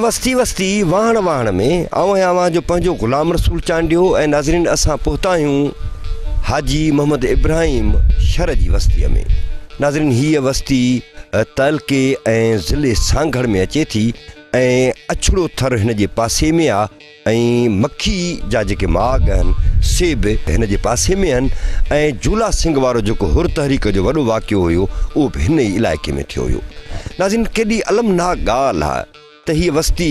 वस्ती वस्ती वाहण वाहण में आवां जो पंहिंजो ग़ुलाम रसूल चांडियो ऐं नाज़रीन असां पहुता आहियूं हाजी मोहम्मद इब्राहिम शर जी बस्तीअ में। नाज़रीन हीअ बस्ती तलके ऐं ज़िले सांगड़ में अचे थी ऐं अछड़ो थर हिन जे पासे में आहे ऐं मक्खी जा जेके माग आहिनि सेब हिन जे पासे में आहिनि ऐं झूला सिंह वारो जेको हुर तहरीक जो वॾो वाक़ियो हुयो उहो बि हिन ई इलाइक़े में थियो हुयो। नाज़रीन केॾी अलमनाक ॻाल्हि आहे त हीअ बस्ती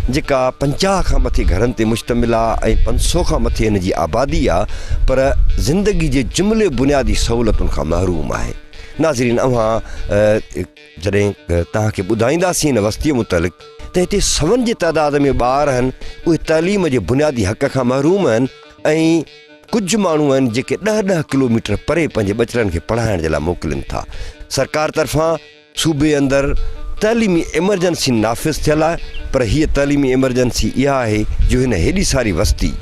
जेका 50 खां मथे घरनि ते मुश्तमिल आहे ऐं 500 खां मथे हिन जी आबादी आहे पर ज़िंदगी जे जुमिले बुनियादी सहूलियतुनि खां महरूम आहे। नाज़रीन अवां जॾहिं तव्हांखे ॿुधाईंदासीं हिन बस्तीअ मुतलिक़ त हिते सवनि जे तइदाद में ॿार आहिनि उहे तइलीम जे बुनियादी हक़ खां महरूम आहिनि ऐं कुझु माण्हू आहिनि जेके 10-10 किलोमीटर परे पंहिंजे ॿचड़नि खे पढ़ाइण जे लाइ मोकिलीनि था। सरकार तरफ़ां सूबे अंदरि तइलीमी एमरजेंसी नाफ़िज़ थियल आहे पर हीअ तइलीमी एमरजेंसी इहा आहे जो हिन हेॾी सारी बस्ती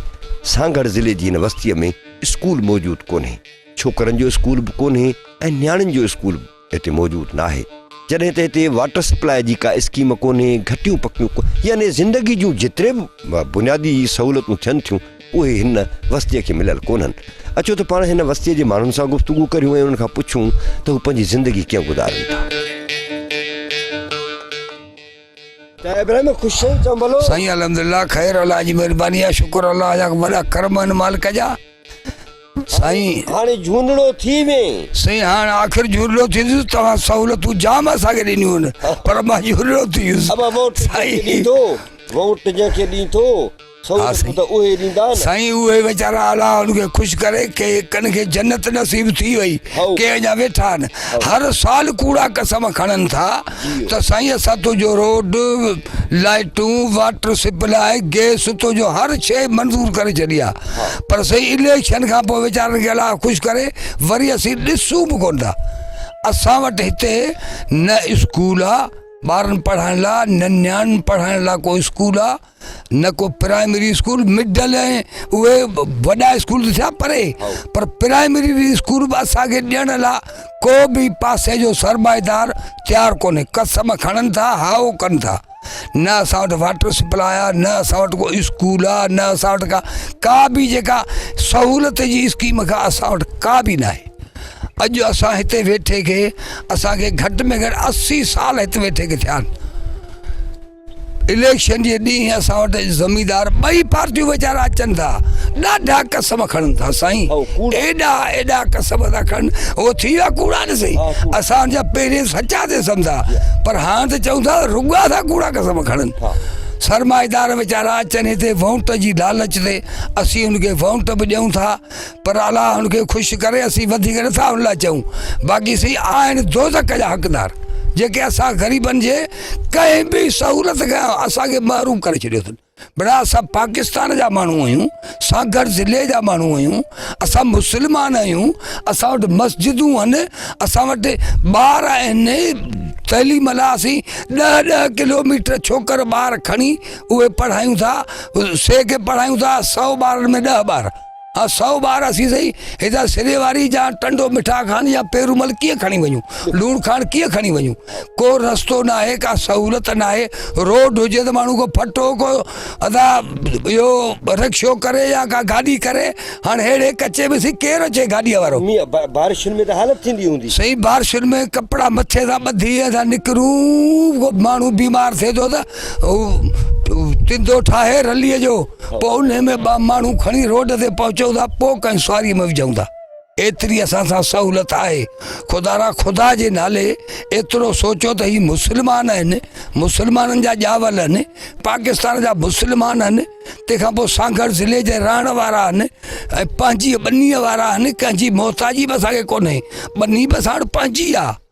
सांगड़ ज़िले जी हिन बस्तीअ में स्कूल मौजूदु कोन्हे। छोकरनि जो स्कूल बि कोन्हे ऐं नियाणियुनि जो स्कूल हिते मौजूदु न आहे। जॾहिं त हिते वाटर सप्लाई जी का स्कीम कोन्हे, घटियूं पकियूं यानी ज़िंदगी जूं जेतिरे बि बुनियादी सहूलियतूं थियनि थियूं उहे हिन बस्तीअ खे मिलियल कोन्हनि। अचो त पाण हिन बस्तीअ जे माण्हुनि सां गुफ़्तगू करियूं ऐं उन्हनि खां पुछूं त हू पंहिंजी ज़िंदगी कीअं गुज़ारनि था। इब्राहिम ख़ुशि आहीं चंबलो? साईं अल्हम्दुलिल्लाह ख़ैर अल्लाह जी महिरबानी आहे, शुक्र अल्लाह जा वॾा कर्म आहिनि मालिक जा। साईं हाणे झूंडड़ो थी में साईं हाणे आख़िर झूलो थी वियुसि, तव्हां सहूलियतूं जाम असांखे ॾिनियूं आहिनि पर मां झूलो थी वियुसि। वोट जंहिंखे ॾींदो सहूलियत त उहे ॾींदा साईं, उहे वीचारा अलाह उनखे ख़ुशि करे के कन खे जन्नत नसीब थी वई, के अञा वेठा आहिनि हर साल कूड़ा कसम खणनि था त साईं असां तुंहिंजो रोड लाइटूं वाटर सप्लाई गैस तुंहिंजो हर शइ मंज़ूर करे छॾी आहे पर साईं इलेक्शन खां पोइ वीचारनि खे अलाह ख़ुशि करे वरी असीं ॾिसूं बि कोन था। असां वटि हिते न स्कूल आहे ॿारनि पढ़ाइण लाइ, न नियाणियुनि पढ़ाइण लाइ को स्कूल आहे, न को प्राइमरी स्कूल, मिडल ऐं उहे वॾा स्कूल थिया परे पर प्राइमरी स्कूल बि असांखे ॾियण लाइ को बि पासे जो सरमाएदार तयारु कोन्हे। कसम खणनि था, हाओ कनि था। न असां वटि वाटर सप्लाई आहे, न असां वटि को स्कूल आहे, न असां वटि का बि जेका सहूलियत जी स्कीम का असां वटि का बि न आहे। अॼु असां हिते वेठे खे असांखे घटि में घटि 80 साल हिते वेठे खे थिया आहिनि। इलेक्शन जे ॾींहुं असां वटि ज़मींदार ॿई पार्टियूं वीचारा अचनि था, ॾाढा कसम खणनि था साईं, एॾा कसम था खणनि। उहो थी विया कूड़ा न सही, असांजा पहिरें सचा ते सम्झा पर हाणे त चऊं था रुॻा था कूड़ा कसम खणनि। सरमाएदार वीचारा अचनि हिते वोट जी लालच ते, असीं उनखे वोट बि ॾियूं था पर अलाह उनखे ख़ुशि करे असीं वधीक नथा उन लाइ चऊं। बाक़ी सही आहिनि दोज़ख जा हक़दार जेके असां ग़रीबनि जे कंहिं बि सहूलियत खां असांखे महरूम करे छॾियो अथनि। बड़ा असां पाकिस्तान जा माण्हू आहियूं, सांगड़ ज़िले जा माण्हू आहियूं, असां मुस्लमान आहियूं, असां वटि मस्जिदूं आहिनि, असां वटि ॿार आहिनि तइलीम लाइ असीं 10-10 किलोमीटर छोकर ॿार खणी उहे पढ़ायूं था, से खे पढ़ायूं था 100 ॿारनि में 10 ॿार। हाँ 100 ॿार असीं सही हितां सिरे वारी जा टंडो मिठा खान या पेरूमल कीअं खणी वञूं, लूण खान कीअं खणी वञूं, को रस्तो न आहे, का सहूलियत न आहे। रोड हुजे त माण्हू को फटो को अदा इहो रिक्शो करे या का गाॾी करे, हाणे अहिड़े कचे में सी केरु अचे गाॾीअ वारो। बारिशुनि में त हालत थींदी हूंदी सही, बारिशुनि में कपिड़ा मथे सां ॿधी था निकिरूं, माण्हू बीमार थिए थो त तिंदो ठाहे रलीअ जो पोइ उन में 2 माण्हू खणी रोड ते पहुचूं था, पोइ कंहिं सवारीअ में विझूं था। एतिरी असां सां सहूलियत आहे। ख़ुदा जे नाले एतिरो सोचो त ही मुस्लमान आहिनि, मुस्लमाननि जा ॼावल आहिनि, पाकिस्तान जा मुस्लमान आहिनि, तंहिंखां पोइ सांगड़ ज़िले जे रहण वारा आहिनि ऐं पंहिंजी ॿनीअ वारा आहिनि। कंहिंजी मोहताजी बि असांखे कोन्हे, ॿनी बि असां वटि पंहिंजी आहे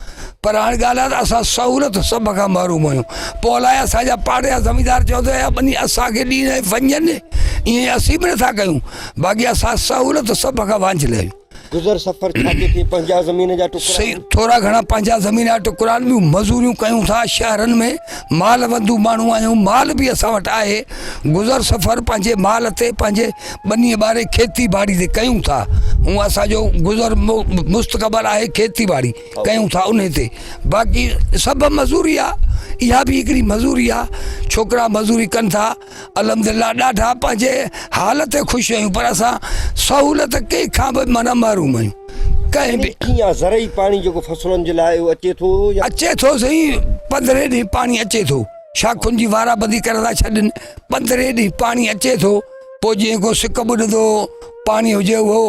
पर हाणे ॻाल्हि आहे त असां सहूलियत सभ खां महरूम आहियूं। पोइ अलाए असांजा पाड़े जा ज़मींदार चवंदो आहे ॿनी असांखे ॾींहं वञनि, ईअं असीं बि नथा कयूं। बाक़ी असां सहूलियत सभ खां वांझिल आहियूं। गुज़र सफ़र छा पंहिंजा ज़मीन जा टुकड़ा सही, थोरा घणा पंहिंजा ज़मीन जा टुकड़ा आहिनि, ॿियूं मज़ूरियूं कयूं था शहरनि में, माल वंदू माण्हू आहियूं, माल बि असां वटि आहे। गुज़र सफ़र पंहिंजे माल ते पंहिंजे ॿनी ॿारे खेती बाड़ी ते कयूं था। हूँ असांजो गुज़र मुस्तक़बिल आहे खेती बाड़ी कयूं था उन ते बाक़ी सभु मज़ूरी आहे इहा बि हिकिड़ी मज़ूरी आहे छोकिरा मज़ूरी कनि था अलहमदिल्ला ॾाढा पंहिंजे हाल ते ख़ुशि आहियूं पर असां सहूलियत कंहिंखां बि माना महरूम आहियूं कंहिं बि कीअं ज़रई पाणी जेको फसलुनि जे लाइ अचे थो या अचे थो सही 15 ॾींहं पाणी अचे थो शाखुनि जी वाराबंदी करे था छॾनि 15 ॾींहं पाणी अचे थो पोइ जीअं को सिक ॿुॾंदो पाणी हुजे उहो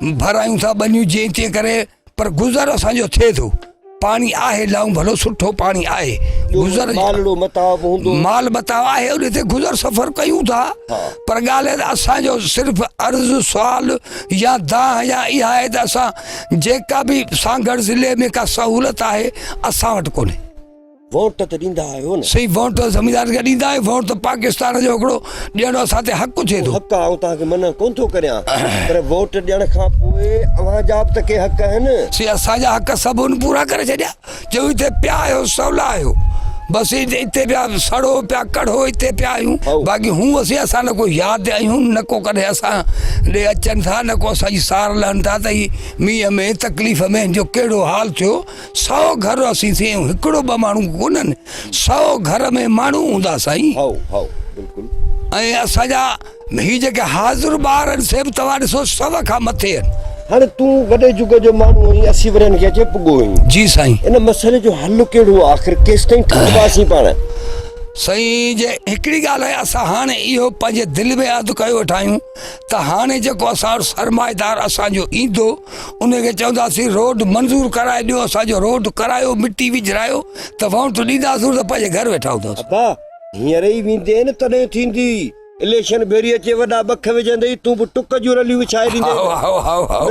भरायूं था बनियूं जीअं तीअं करे पर गुज़र असांजो थिए थो पाणी आहे लाऊं भलो सुठो पाणी आहे गुज़र माल बताव आहे उन ते गुज़र सफ़र कयूं था पर ॻाल्हि आहे त असांजो सिर्फ़ु अर्ज़ु सुवाल या दाह या इहा आहे त असां जेका बि सागर ज़िले में का सहूलियत आहे असां वटि कोन्हे वोट त ॾींदा आहियो न सही वोट ज़मीदार खे ॾींदा आहियूं वोट त पाकिस्तान जो हिकिड़ो ॾियणो असां ते हक़ु थिए थो हक़ आहे तव्हांखे मना कोन थो करियां पर वोट ॾियण खां पोइ अव्हांजा बि त के हक़ आहिनि सी असांजा हक़ सभु पूरा करे छॾिया जो हिते पिया आहियो सवला आहियो बसि हिते पिया सड़ो पिया कढ़ो हिते पिया आहियूं बाक़ी हूं असां न को यादि आहियूं न को कॾहिं असां ॾे अचनि था न को असांजी सार लहनि था त ही मींहं में तकलीफ़ में जो कहिड़ो हाल थियो 100 घर असीं थियूं हिकिड़ो ॿ माण्हू कोन्हनि 100 घर में माण्हू हूंदा साईं ऐं असांजा ही जेके हाज़ुर ॿार आहिनि से बि तव्हां ॾिसो 100 खां मथे आहिनि हाणे तूं वॾे जुग जो माण्हू आहीं 80 वरनि खे अचे पुॻो आहीं जी साईं इन मसइले जो हल कहिड़ो आहे आख़िर केसि ताईं ठहंदासीं पाण साईं जे हिकिड़ी ॻाल्हि आहे असां हाणे इहो पंहिंजे दिलि में यादि कयो वेठा आहियूं त हाणे जेको असां वटि सरमाएदार असांजो ईंदो उनखे चवंदासीं रोड मंज़ूर कराए ॾियो असांजो रोड करायो मिटी विझरायो त वोट ॾींदासीं त पंहिंजे घर वेठा हूंदासीं हींअर ई वेंदे न तॾहिं थींदी इलेक्शन भेरी अचे वॾा बख विझंदई तूं बि टुक जूं रलियूं विछाए ॾींदे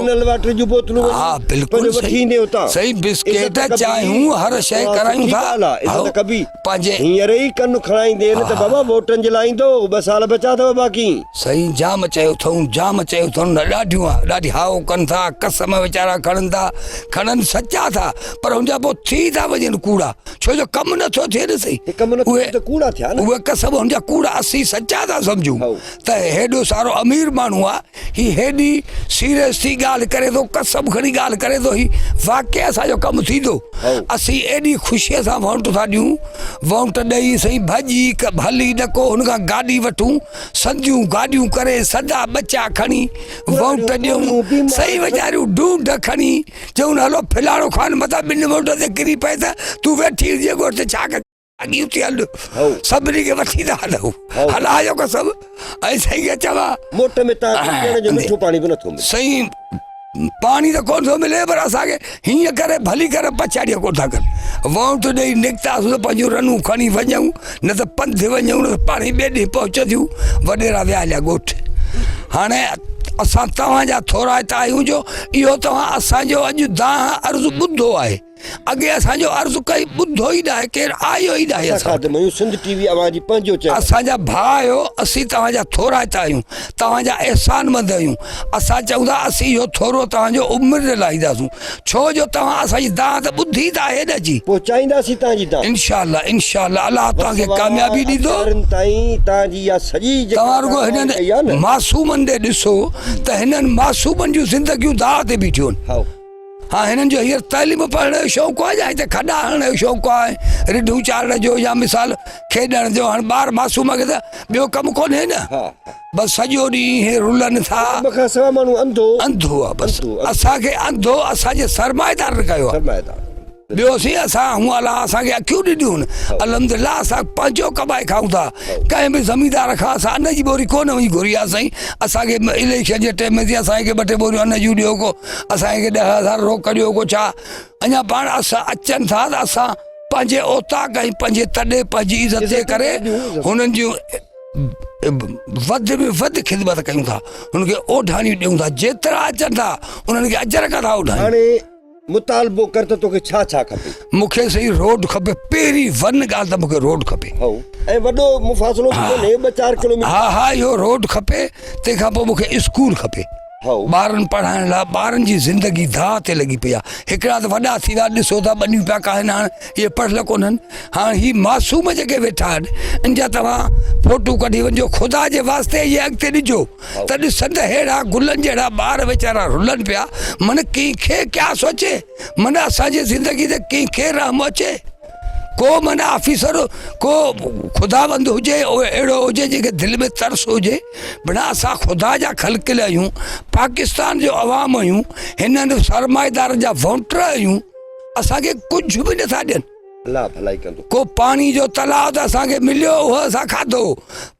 मिनरल वाटर जूं बोतलूं हा बिल्कुलु सही बिस्किट चांहियूं हर शइ करायूं था पंहिंजे हींअर ई कनु खणाईंदे न त बाबा वोटनि जे लाइ ईंदो 2 साल बचा अथव बाक़ी सही जाम चयो अथऊं ॾाढियूं ॾाढी हाओ कनि था कसम वीचारा खणनि सचा था पर हुनजा पोइ थी था वञनि कूड़ा छो जो कमु नथो थिए न सही कूड़ा थिया उहे कसम हुनजा कूड़ा असीं सचा था समझूं त हेॾो सारो अमीर माण्हू आहे ही हेॾी सीरियस थी ॻाल्हि करे थो कसम खणी ॻाल्हि करे थो ही वाक़ई असांजो कमु थींदो असीं एॾी ख़ुशीअ सां वोट था ॾियूं वोट ॾेई सही भॼी भली न को हुन खां गाॾी वठूं सदियूं गाॾियूं करे सदा बचा खणी वोट ॾियूं सही वीचारियूं ढूंढ खणी चऊं हलो फिलाणो खान मथां 2 वोट ते किरी पए त तूं वेठी हुजे ॻोठ ते छा हल सभिनी खे वठी था हलूं हलायो कसम ऐं साईं खे चवां मोट में मिठो पाणी बि नथो मिले साईं पाणी त कोन थो मिले पर असांखे हीअं करे भली करे पछाड़ीअ कोन था कनि वोट ॾेई निकितासीं त पंहिंजूं रनूं खणी वञूं न त पंधु वञूं न त पाणी ॿिए ॾींहुं पहुचंदियूं वॾेरा विया हलिया ॻोठ हाणे असां तव्हांजा थोराइता आहियूं जो इहो तव्हां असांजो अॼु दाह अर्ज़ु ॿुधो आहे अॻे असांजो अर्ज़ु कई ॿुधो ई न आहे केरु आयो ई न आहे असांजा भाउ आहियो असीं तव्हांजा थोराइता आहियूं तव्हांजा अहसानमंद आहियूं असां चऊं था असीं इहो थोरो तव्हांजो उमिरि लाहींदासीं छो जो तव्हां असांजी दाह त ॿुधी त आहे न जी पहुचाईंदासीं तव्हांजी दाह इंशाअल्लाह अलाह तव्हांखे कामयाबी ॾींदो तव्हां रुगो हिननि मासूमनि ॾे ॾिसो त हिननि मासूमनि जूं ज़िंदगियूं दाह ते बीठियूं आहिनि हाँ हिननि जो हींअर तइलीम पढ़ण जो शौक़ु आहे या हिते खॾा हणण जो शौक़ु आहे रिढूं चाढ़ण जो या मिसाल खेॾण जो हाणे ॿार मासूम खे त ॿियो कमु कोन्हे न बसि सॼो ॾींहुं हे रुलनि था अंधो आहे बसि असांखे अंधो असांजे सरमाएदार कयो आहे ॿियो सी असां हूअं अलाह असांखे अखियूं ॾिनियूं आहिनि अलहमदिल्ला असां पंहिंजो कमाए खाऊं था कंहिं बि ज़मीदार खां असां अन्न जी बोरी कोन वञी घुरी आहे साईं असांखे इलेक्शन जे टाइम में असांखे 2 बोरियूं अन्न जूं ॾियो को असांखे 10,000 रोक ॾियो को छा अञा पाण असां अचनि था त असां पंहिंजे औताक ऐं पंहिंजे तॾे पंहिंजी इज़त जे करे हुननि जूं वधि में वधि ख़िदमत कयूं था हुनखे ओढाणियूं ॾियूं था जेतिरा अचनि था उन्हनि खे अजर खां था ओढायूं मुतालबो कर त तोखे छा खपे मूंखे सही रोड खपे पहिरीं वन ॻाल्हि त मूंखे रोड खपे ऐं वॾो मुफ़ासिलो कोन्हे 2-4 किलोमीटर हा इहो रोड खपे तंहिंखां पोइ मूंखे स्कूल खपे ॿारनि पढ़ाइण लाइ ॿारनि जी ज़िंदगी दाह ते लॻी पई आहे। हिकिड़ा त वॾा थी विया, ॾिसो था ॿनियूं पिया कहनि, हाणे इहे पढ़ियल कोन्हनि। हाणे ही मासूम जेके वेठा आहिनि, इन जा तव्हां फ़ोटू कढी वञो, ख़ुदा जे वास्ते इहे अॻिते ॾिजो त ॾिसनि त अहिड़ा गुलनि जहिड़ा ॿार वीचारा रुलनि पिया। मन कंहिंखे क्या सोचे, मन असांजी ज़िंदगी ते कंहिंखे रहम अचे। को मन ऑफिसर, को ख़ुदाबंद हुजे, अहिड़ो हुजे जंहिंखे दिलि में तरस हुजे। भला असां ख़ुदा जा ख़लकियल आहियूं, पाकिस्तान जो अवाम आहियूं, हिननि सरमाएदार जा वोटर आहियूं, असांखे कुझु बि नथा ॾियनि। अलाह भलाई कंदो। को पाणी जो तलाउ त असांखे मिलियो, उहो असां खाधो,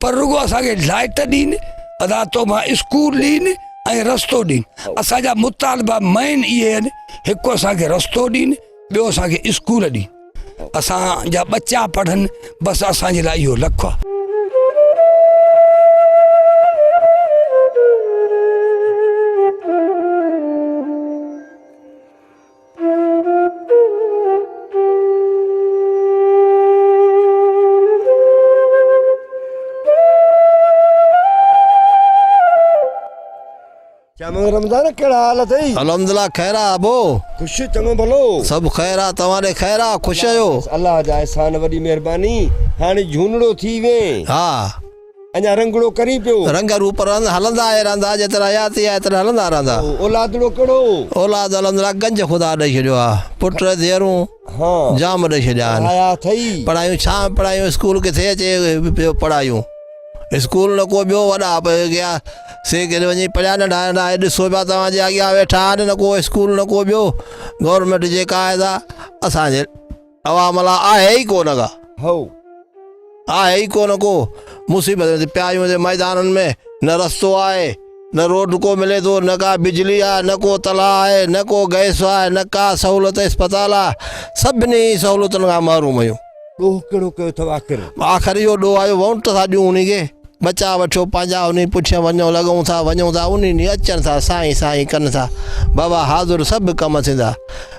पर रुगो असांखे लाइट ॾिन, अदा तो मां स्कूल ॾिन ऐं रस्तो ॾिन। असांजा मुतालबा मेन इहे आहिनि, हिकु असांखे रस्तो ॾिन, ॿियो असांखे स्कूल ॾिन, असांजा बच्चा पढ़नि, बसि असांजे लाइ इहो लखु आहे। रमज़ान कहिड़ा हाल अथई? अलहमदुल्ला खैर आहे अबो, ख़ुशि चङो भलो सभु खैर आहे, तव्हां खैर आहे, ख़ुशि आहियो? अलाह जा एहसान, वॾी महिरबानी। हाणे झूनड़ो थी वे, हा अञा रंगड़ो करी पियो। रंग रूप हलंदा रहंदा, जेतिरा हयाती आहे एतिरा हलंदा रहंदा। औलादड़ो कहिड़ो? औलाद अलहमदुल्ला गंज ख़ुदा ॾेई छॾियो आहे, पुट धीअरूं हाँ जाम ॾेई छॾिया आहिनि। आया अथई पढ़ायूं छा पढ़ायूं, स्कूल किथे अचे पियो पढ़ायूं, स्कूल न को ॿियो वॾा गया से केॾे वञी पढ़िया नंढा नंढा ॾिसो पिया तव्हांजे अॻियां वेठा आहिनि, न को स्कूल न को ॿियो। गवर्नमेंट जेका आहे सा असांजे अवाम लाइ आहे ई कोन का, आहे ई कोन को। मुसीबत पिया आहियूं मैदाननि में, न रस्तो आहे, न रोड को मिले थो, न का बिजली आहे, न को तलाउ आहे, न को गैस आहे, न का सहूलियत अस्पताल आहे, सभिनी सहूलियतुनि खां महरूम आहियूं। ॾोह कहिड़ो कयो अथव आख़िर? आख़िर इहो ॾोह आयो, वोट था ॾियूं उन खे, बचा वठो पंहिंजा, उन पुठियां वञूं, लॻूं था वञूं था, उन ॾींहुं अचनि था, साईं साईं कनि था, बाबा हाज़ुर सभु कम थींदा,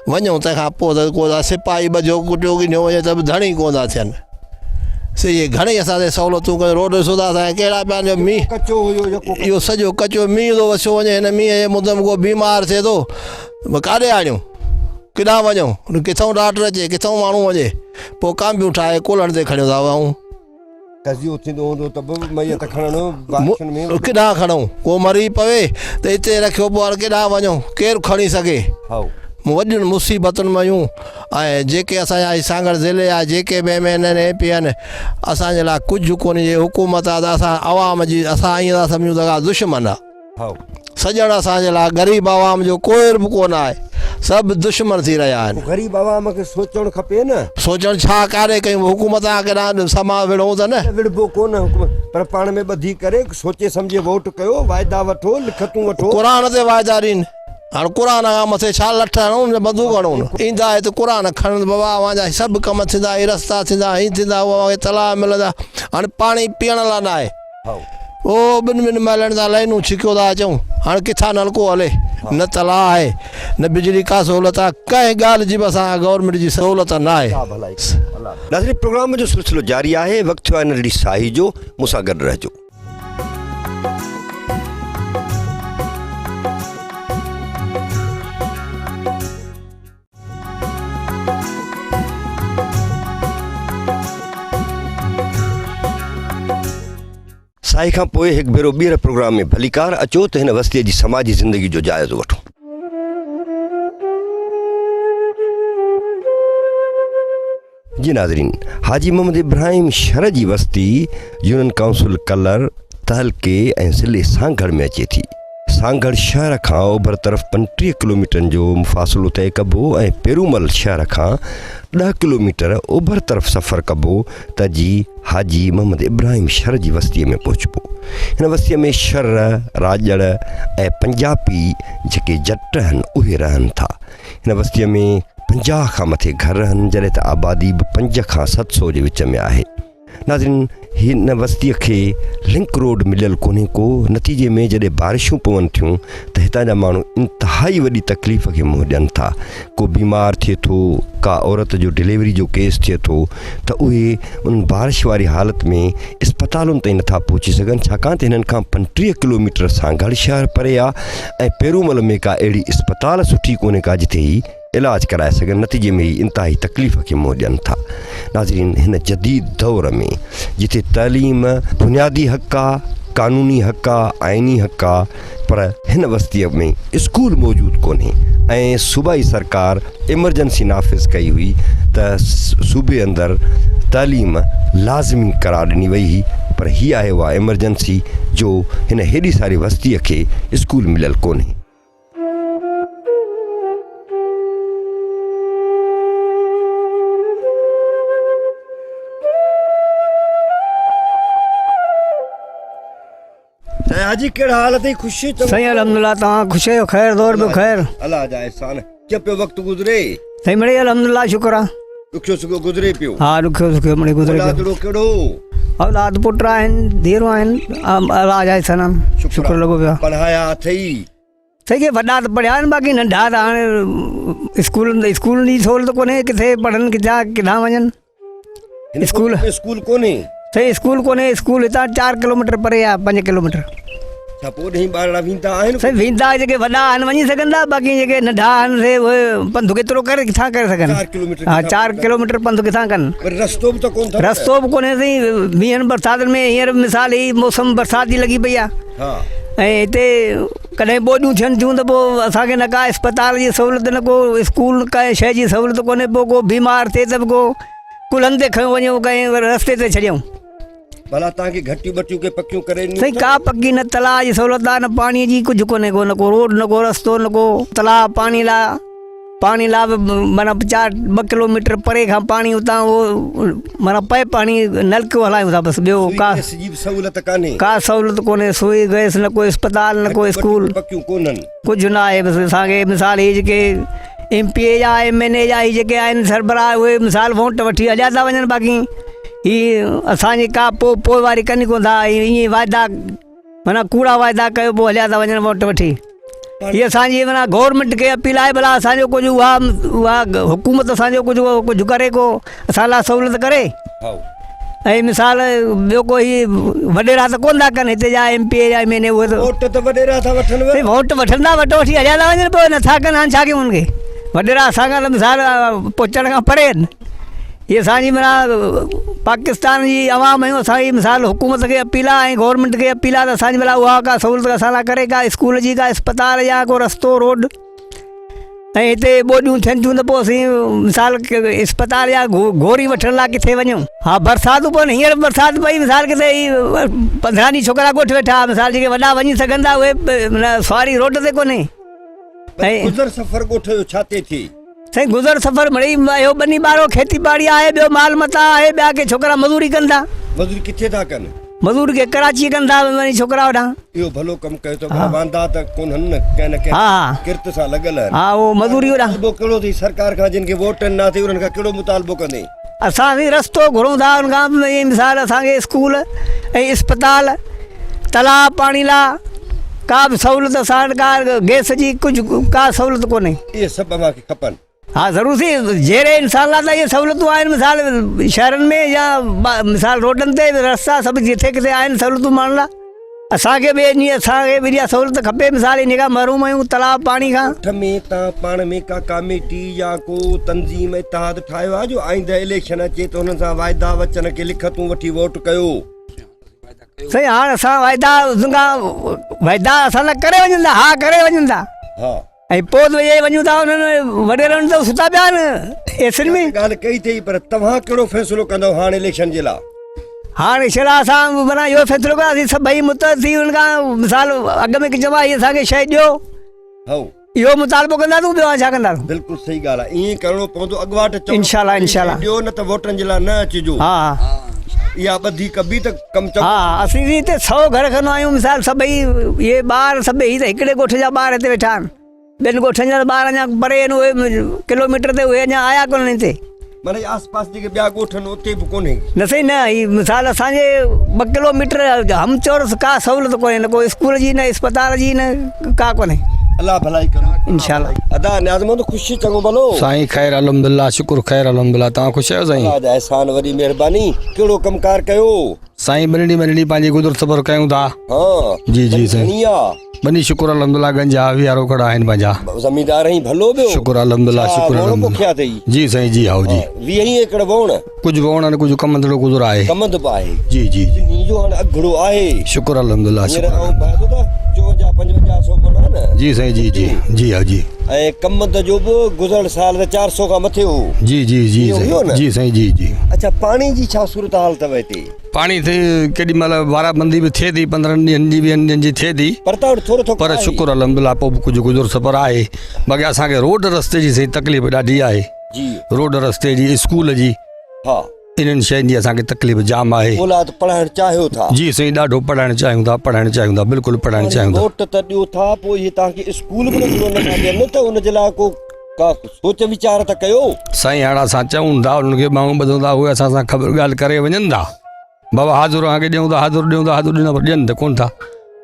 वञूं तंहिंखां पोइ त को सिपाही ॿजो कुटियो गिनियो वञे त बि धणी कोन था थियनि। इहे घणेई असांखे सहूलियतूं कयूं, रोड ॾिसो था असांखे कहिड़ा पिया, मींहुं कचो हुयो, इहो सॼो कचो मींहुं थो वसियो वञे, हिन मींहं जे मुदम को बीमार थिए थो, काॾे आणियूं, किथां वञूं, किथां डॉक्टर अचे, किथां माण्हू वञे, पोइ कांबियूं ठाहे कुलण ते खणियो था वञूं, कज़ियो थींदो हूंदो त बि मैयत खणणो बारिशनि में, केॾांहुं खणूं, को मरी पवे त हिते रखियो पोइ हाणे केॾांहुं वञूं, केरु खणी सघे। वॾियुनि मुसीबतुनि में आहियूं, ऐं जेके असांजा सांगड़ ज़िले आहे, जेके बि एम एन ए पी आहिनि, असांजे लाइ कुझु कोन्हे। हुकूमत आहे त असां आवाम जी, असां ईअं था सम्झूं त दुश्मन आहे, सॼण असांजे लाइ ग़रीब आवाम जो कोई बि कोन आहे, सभु दुश्मन थी रहिया आहिनि। ग़रीब आवाम खे सोचणु खपे न, सोचणु छा काॾे कयूं, हुकूमत खां केॾांहुं समां विढ़ूं था न, विढ़बो कोन हुकूमत, पर पाण में ॿधी करे सोचे सम्झे वोट कयो, वाइदा वठो, लिखतूं वठो, क़ुर ते वाइदा ॾियनि। हाणे क़ुर खां मथे छा लठ हणूं न बंदूक हणूं, ईंदा आहे त क़ुर खणनि, बाबा अवांजा सभु कम थींदा, हीअ रस्ता थींदा, हीअं थींदा, उहा तलाउ मिलंदा। हाणे पाणी पीअण लाइ न आहे, ओ ॿिनि महिलनि तां लाइनूं छिकियो था अचूं, हाणे किथां नलको हले, न तलाउ आहे, न बिजली का सहूलियत आहे, कंहिं ॻाल्हि जी बि असां गवर्नमेंट जी सहूलियत न आहे। नाज़रीन, प्रोग्राम जो सिलसिलो जारी आहे, वक़्तु थियो आहे नंढड़ी साही जो, मूंसां गॾु रहिजो। साई खां पोइ हिकु भेरो ॿीहर प्रोग्राम में भलीकार अचो त हिन वस्तीअ जी समाजी ज़िंदगी जो जाइज़ो वठो। जी नाज़रीन, हाजी मोहम्मद इब्राहिम शर जी वस्ती यूनियन काउंसिल कलर, तहलके ऐं ज़िले सांगड़ में अचे थी। सांगड़ शहर खां ओभर तरफ़ 35 किलोमीटरनि जो मुफ़ासिलो तय कबो ऐं पेरूमल शहर खां 10 किलोमीटर ओभर तरफ़ सफ़र कबो त जी हाजी मोहम्मद इब्राहिम शर जी वस्तीअ में पहुचबो। हिन वस्तीअ में शर, राजड़ ऐं पंजाबी जेके जट आहिनि उहे रहनि था। हिन वस्तीअ में 50 खां मथे घर आहिनि, जॾहिं त आबादी बि 5 खां 700 जे विच में आहे। नाज़रीन हिन बस्तीअ खे लिंक रोड मिलियल कोन्हे को, नतीजे में जॾहिं बारिशूं पवनि थियूं त हितां जा माण्हू इंतिहाई वॾी तकलीफ़ खे मुंहुं ॾियनि था। को बीमार थिए थो, का औरत जो डिलीवरी जो केस थिए थो त उहे उन बारिश वारी हालत में इस्पतालुनि ताईं नथा पहुची सघनि, छाकाणि त हिननि खां 35 किलोमीटर सांगड़ शहर परे आहे ऐं पेरूमल में का अहिड़ी इस्पताल सुठी कोन्हे का जिथे ही इलाज कराए सघनि। नतीजे में ही इंतिहाई तकलीफ़ खे मुंहुं ॾियनि था। नाज़रीन हिन जदीद दौर में जिथे तइलीम बुनियादी हक़ आहे, क़ानूनी हक़ आहे, आइनी हक़ आहे, पर हिन बस्तीअ में स्कूल मौजूदु कोन्हे ऐं सूबाई सरकार इमरजेंसी नाफ़िज़ कई हुई त सूबे अंदरि तइलीम लाज़मी करार ॾिनी वई हुई, पर हीअ आहे उहा इमरजेंसी जो हिन हेॾी सारी बस्तीअ खे स्कूल मिलियल कोन्हे। हाजी कहिड़ा हाल अथई? ख़ुशी सही अल्हम्दुलिल्लाह, तव्हां ख़ुशि आहियो? ख़ैर दौर बि ख़ैर, अलाह जा एहसान। कीअं पियो वक़्तु गुज़रे? सही मिड़े अल्हम्दुलिल्लाह, शुक्र आहे। ॾुखियो सुखियो गुज़रे पियो? हा ॾुखियो सुखियो मिड़े गुज़रे पियो। औलाद कहिड़ो? औलाद पुट आहिनि, धीअरूं आहिनि, अलाह जा एहसान, शुक्र लॻो पियो आहे। पढ़ाया अथई? सही के वॾा त पढ़िया आहिनि, बाक़ी नंढा त हाणे स्कूल जी सहूलियत कोन्हे, किथे पढ़नि किथां वञनि। स्कूल कोन्हे? सही स्कूल कोन्हे, स्कूल हितां 4 किलोमीटर परे आहे, 5 किलोमीटर। छा पोइ ॾहीं ॿारड़ा वेंदा आहिनि? सही वेंदा जेके वॾा आहिनि वञी सघनि था, बाक़ी जेके नंढा आहिनि से उहे पंधु केतिरो करे किथां करे सघनि। 4 किलोमीटर? हा 4 किलोमीटर पंधु किथां कनि। रस्तो बि त कोन अथव? रस्तो बि कोन्हे सही, मींहनि बरसातुनि में हींअर मिसाल ही मौसम बरसाति जी लॻी पई आहे हा, ऐं हिते कॾहिं ॿोॾियूं थियनि थियूं त पोइ असांखे न का इस्पताल जी सहूलियत, न को स्कूल कंहिं शइ जी सहूलियत कोन्हे। पोइ को बीमार थिए त बि को कुल्हनि ते खयूं वञूं, कंहिं रस्ते ते छॾियऊं। भला तव्हांखे घटियूं बटियूं के पकियूं करे सही का पकी न तलाउ जी सहूलियत आहे, न पाणीअ जी कुझु कोन्हे को, न को रोड, न को रस्तो, न को तलाउ। पाणी लाइ बि माना 2 किलोमीटर परे खां पाणी उतां उहो माना पए पाणी, नलको हलायूं था बसि। ॿियो का सहूलियत कान्हे? का सहूलियत कोन्हे, सुई गैस, न को इस्पताल, न को स्कूल, पकियूं कोन्हनि, कुझु न आहे। बसि असांखे मिसाल ही जेके MP जा MNA जा ही जेके आहिनि सरबराह, उहे मिसाल वोट वठी हलिया था वञनि, बाक़ी ही असांजी का पोइ वारी कनि कोन था। ईअं वाइदा माना कूड़ा वाइदा कयो, पोइ हलिया था वञनि वोट वठी। हीअ असांजी माना गवर्नमेंट खे अपील आहे, भला असांजो कुझु उहा हुकूमत असांजो कुझु करे, को असां लाइ सहूलियत करे। ऐं मिसाल ॿियो कोई वॾेरा त कोन था कनि हिते जा MP जा MNA, उहे त वोट त वॾेरा था वठनि। वोट वठंदा, वटि वठी हलिया था वञनि, पोइ नथा कनि। हाणे छा कयूं हुनखे? वॾेरा असांखां त मिसाल पहुचण खां परे आहिनि। ये असांजी माना पाकिस्तान जी अवाम आहियूं, असांजी मिसाल हुकूमत खे अपील आहे ऐं गवर्नमेंट खे अपील आहे त असांजी भला उहा का सहूलियत असां लाइ करे, का स्कूल जी, का इस्पताल या को रस्तो रोड। ऐं हिते ॿोॾियूं थियनि थियूं त पोइ असीं मिसाल इस्पताल या गोरी वठण लाइ किथे वञूं। हा बरसाति पवनि, हींअर बरसाति पई, मिसाल किथे 15 ॾींहं छोकिरा ॻोठ वेठा, मिसाल जेके वॾा वञी सघनि था उहे सवारी रोड ते कोन्हे। ऐं गुज़र सफ़र ॻोठ जो छा थिए? साईं गुज़र सफ़र मिड़ई इहो ॿनी ॿारो खेती बाड़ी आहे, ॿियो माल मता आहे, ॿिया के छोकिरा मज़ूरी कनि था। मज़ूरी किथे था कनि? मज़ूरी के कराची कनि था वञी छोकिरा वॾा। इहो भलो कमु कयो त वांदा त कोन्हनि न, कंहिं न कंहिं हा किरत सां लॻल आहिनि। हा उहो मज़ूरी वॾा। कहिड़ो अथई सरकार खां? जिन खे वोट न थिए उन्हनि खां कहिड़ो मुतालबो कंदे? असां बि रस्तो घुरूं था उन खां, मिसाल असांखे स्कूल ऐं इस्पताल, तलाउ पाणी लाइ का बि सहूलियत, असां का गैस जी कुझु का सहूलियत कोन्हे। इहे सभु असांखे खपनि। हाँ ज़रूर थी, जहिड़े इंसान लाइ त इहे सहूलियतूं आहिनि, मिसाल शहरनि में या मिसाल रोडनि ते रस्ता सभु जिथे किथे आहिनि सहूलियतूं माण्हुनि लाइ। असांखे बि ईअं असांखे बि इहा सहूलियत खपे, मिसाल इन खां महरूम आहियूं तलाउ पाणी खां। में तव्हां पाण में का कमेटी या को तंज़ीम इतिहाद ठाहियो आहे जो आईंदा इलेक्शन अचे त हुननि सां वाइदा वचन खे लिखतूं वठी वोट कयो? सही, हाणे असां वाइदा असां लाइ करे वञनि था। हा करे वञनि था। हा ऐं पोइ त इहे वञूं था उन्हनि वॾेरनि त सुता पिया आहिनि एसिन में। ॻाल्हि कई अथई, पर तव्हां कहिड़ो फ़ैसिलो कंदव हाणे इलेक्शन जे लाइ? हाणे छड़ा असां माना इहो फ़ैसिलो कयोसीं सभई मुतहद थी, हुन खां मिसाल अॻ में चवां हीअ असांखे शइ ॾियो, इहो मुतालबो कंदासीं, ॿियो छा कंदासीं? बिल्कुलु सही ॻाल्हि आहे, ईअं करिणो पवंदो। अॻुवाट इंशाल्लाह इंशाल्लाह ॾियो, न त वोटनि जे लाइ न अचिजो। हा इहा ॿधी कबी त कमु चओ। हा असीं हिते 100 घर खणंदा आहियूं, मिसाल सभई इहे ॿार सभई त हिकिड़े ॻोठ जा ॿार हिते वेठा आहिनि, ॿियनि ॻोठनि जा ॿार अञा परे आहिनि, उहे किलोमीटर ते उहे अञा आया कोन्हनि हिते। माना आसपास जेके ॿिया ॻोठ आहिनि उते बि कोन्हे न सही न ही मिसाल असांजे 2 किलोमीटर हम चौरस का सहूलियत कोन्हे न को स्कूल जी न अस्पताल जी न का कोन्हे अल्लाह भलाई करो इंशाल्लाह। अदा न्याज़मंद ख़ुशी चङो भलो साईं ख़ैर अल्हम्दुलिल्लाह शुक्र ख़ैर अल्हम्दुलिल्लाह तव्हां ख़ुशि आहियो साईं? अल्लाह जा एहसान वॾी महिरबानी कहिड़ो कमकार कयो साईं ॿिनी पंहिंजी गुज़र सफ़र कयूं था। हाँ जी जी साईं धनिया ॿनी शुक्र अल्हम्दुलिल्लाह गंजा वीहारो खड़ा आहिनि पंहिंजा ज़मींदार ही भलो बियो शुक्र अल्हम्दुलिल्लाह शुक्र पोखिया अल्हम्दुलिल्लाह अथई जी साईं जी आओ जी 20 एकड़ वोण कुझु वोण आहिनि कुझु कमंदड़ो गुज़र आहे कमंद बि आहे जी जी जी नी जो हाणे अघड़ो आहे शुक्र अल्हम्दुलिल्लाह हींअर शुक्र आऊं पाए थो त 54-55 मन आहे न जी साईं जी जी जी हा जी ऐं कमंद जो बि गुज़िरियल साल त 400 खां मथे हो जी जी जी इहो हुयो न? साईं जी साईं जी जी अच्छा पाणी जी छा सूरत हाल अथव हिते पाणी ते केॾी महिल वाराबंदी बि थिए थी 15 ॾींहंनि जी 20 ॾींहंनि जी थिए थी पर त थोरो थोरो पर शुक्र अल्हम्दुलिल्लाह पोइ बि कुझु गुज़र सफ़र आहे बाक़ी असांखे रोड रस्ते जी सही तकलीफ़ ॾाढी आहे जी रोड रस्ते जी स्कूल जी हा इन्हनि शयुनि जी असांखे तकलीफ़ जाम आहे औलाद पढ़ाइण चाहियो था जी साईं ॾाढो पढ़ाइणु चाहियूं था बिल्कुलु पढ़ाइणु चाहियूं था वोट त ॾियो था पोइ इहे तव्हांखे स्कूल बि नथो नथा ॾियनि त उन जे लाइ को का सोच वीचार त कयो साईं हाणे असां चऊं था उन्हनि खे माण्हू ॿुधूं था उहे असां सां ख़बर ॻाल्हि करे वञनि था बाबा हाज़ुर असांखे ॾियूं था हाज़ुर ॾियूं था ॾियनि त कोन था